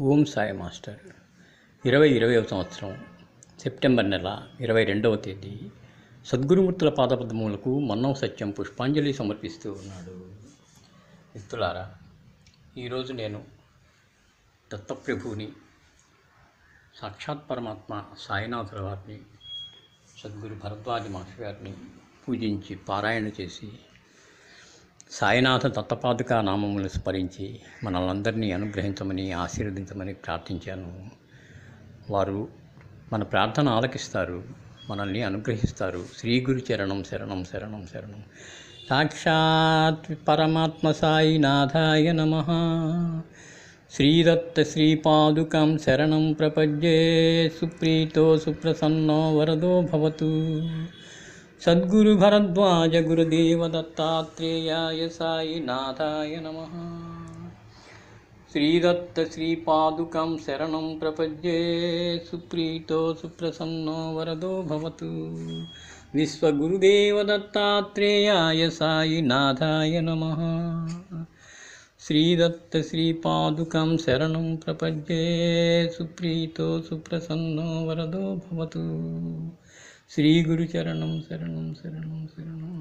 Om Sai master 2020వ సంవత్సరం September నెల 22వ తేదీ సద్గురుమూర్తుల పాదపద్మములకు మన్నం సత్యం పుష్పాంజలి సమర్పిస్తూ ఉన్నాడు. మిత్రులారా, ఈరోజు నేను దత్తప్రభువుని, సాక్షాత్ పరమాత్మ సాయినాథుల వారిని, సద్గురు భరద్వాజ మాస్టర్ గారిని పూజించి పారాయణ చేసి సాయినాథ దత్తపాదుకా నామములు స్మరించి మనల్నందరినీ అనుగ్రహించమని, ఆశీర్వదించమని ప్రార్థించాను. వారు మన ప్రార్థన ఆలకిస్తారు, మనల్ని అనుగ్రహిస్తారు. శ్రీ గురు చరణం శరణం శరణం శరణం. సాక్షాత్ పరమాత్మ సాయినాథాయ నమః. శ్రీదత్త శ్రీపాదుకం శరణం ప్రపద్యే. సుప్రీతో సుప్రసన్నో వరదో భవతు. సద్గురు భరద్వాజ గురుదేవ దత్తాత్రేయాయ సాయినాథాయ నమః. శ్రీదత్త శ్రీపాదుకం శరణం ప్రపద్యే. సుప్రీతో సుప్రసన్నో వరదో భవతు. విశ్వగురుదేవ దత్తాత్రేయాయ సాయినాథాయ నమః. శ్రీదత్త శ్రీపాదుకం శరణం ప్రపద్యే. సుప్రీతో సుప్రసన్నో వరదో భవతు. శ్రీ గురు చరణం శరణం శరణం శరణం.